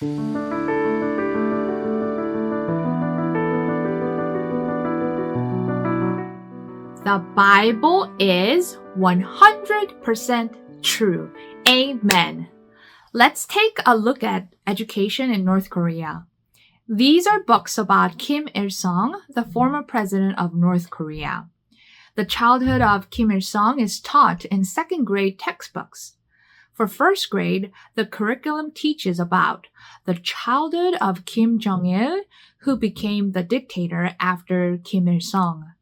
The Bible is 100% true. Amen. Let's take a look at education in North Korea. These are books about Kim Il-sung, the former president of North Korea. The childhood of Kim Il-sung is taught in second grade textbooks. For first grade, the curriculum teaches about the childhood of Kim Jong-il, who became the dictator after Kim Il-sung.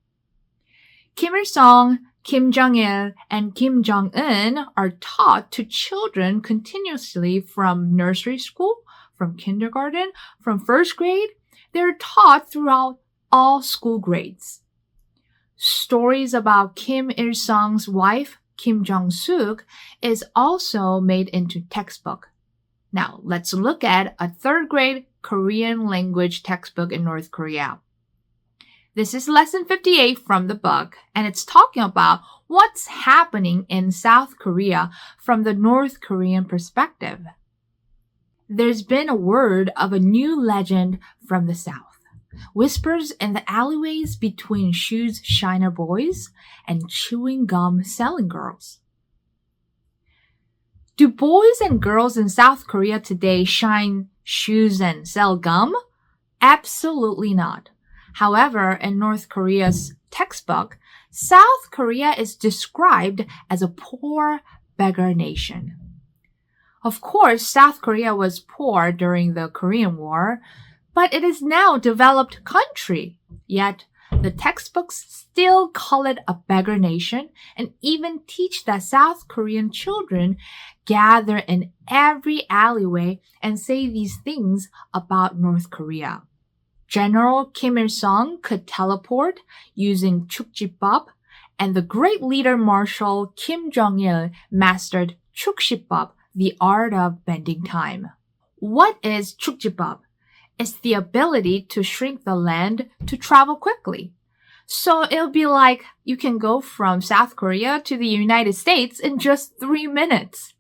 Kim Il-sung, Kim Jong-il, and Kim Jong-un are taught to children continuously from nursery school, from kindergarten, from first grade. They're taught throughout all school grades. Stories about Kim Il-sung's wife, Kim Jong-suk, is also made into textbook. Now, let's look at a third grade Korean language textbook in North Korea. This is lesson 58 from the book, and it's talking about what's happening in South Korea from the North Korean perspective. There's been a word of a new legend from the South. Whispers in the alleyways between shoes shiner boys and chewing gum selling girls. Do boys and girls in South Korea today shine shoes and sell gum? Absolutely not. However, in North Korea's textbook, South Korea is described as a poor beggar nation. Of course, South Korea was poor during the Korean War, but it is now a developed country. Yet, the textbooks still call it a beggar nation and even teach that South Korean children gather in every alleyway and say these things about North Korea. General Kim Il-sung could teleport using Chukjibop, and the great leader Marshal Kim Jong-il mastered Chukshibop, the art of bending time. What is Chukjibop? It's the ability to shrink the land to travel quickly. So it'll be like you can go from South Korea to the United States in just 3 minutes.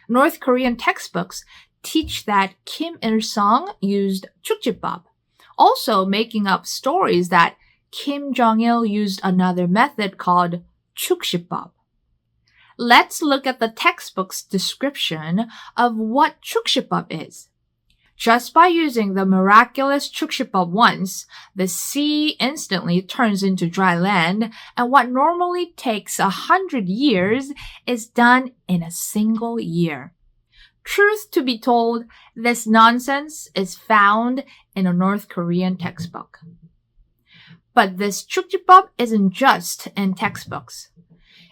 North Korean textbooks teach that Kim Il-sung used Chukjibop, also making up stories that Kim Jong-il used another method called Chukshibop. Let's look at the textbook's description of what Chukshibop is. Just by using the miraculous Chukshibop once, the sea instantly turns into dry land, and what normally takes 100 years is done in a single year. Truth to be told, this nonsense is found in a North Korean textbook. But this Chukjibop isn't just in textbooks.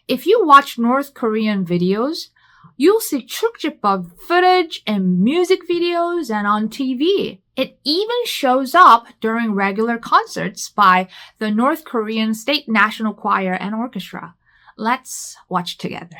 If you watch North Korean videos, you'll see Chukjibop footage in music videos and on TV. It even shows up during regular concerts by the North Korean State National Choir and Orchestra. Let's watch together.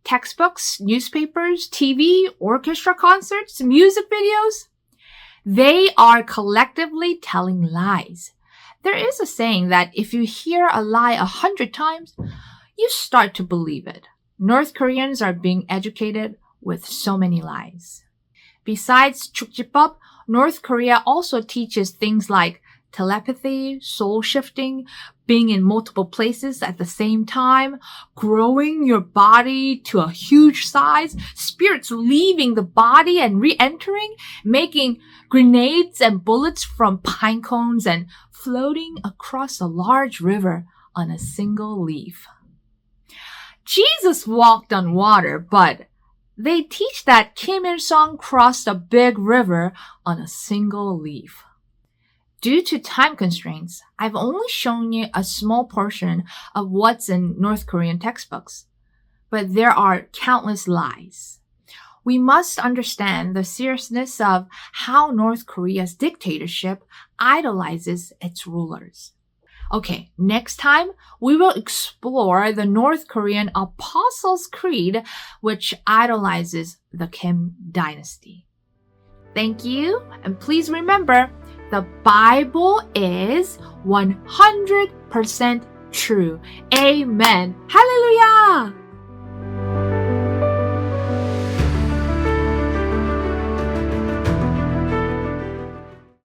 Textbooks, newspapers, TV, orchestra concerts, music videos. They are collectively telling lies. There is a saying that if you hear a lie 100 times, you start to believe it. North Koreans are being educated with so many lies. Besides Chukjibop, North Korea also teaches things like telepathy, soul shifting, being in multiple places at the same time, growing your body to a huge size, spirits leaving the body and re-entering, making grenades and bullets from pine cones and floating across a large river on a single leaf. Jesus walked on water, but they teach that Kim Il-sung crossed a big river on a single leaf. Due to time constraints, I've only shown you a small portion of what's in North Korean textbooks, but there are countless lies. We must understand the seriousness of how North Korea's dictatorship idolizes its rulers. Okay, next time we will explore the North Korean Apostles' Creed, which idolizes the Kim dynasty. Thank you, and please remember, the Bible is 100% true. Amen. Hallelujah!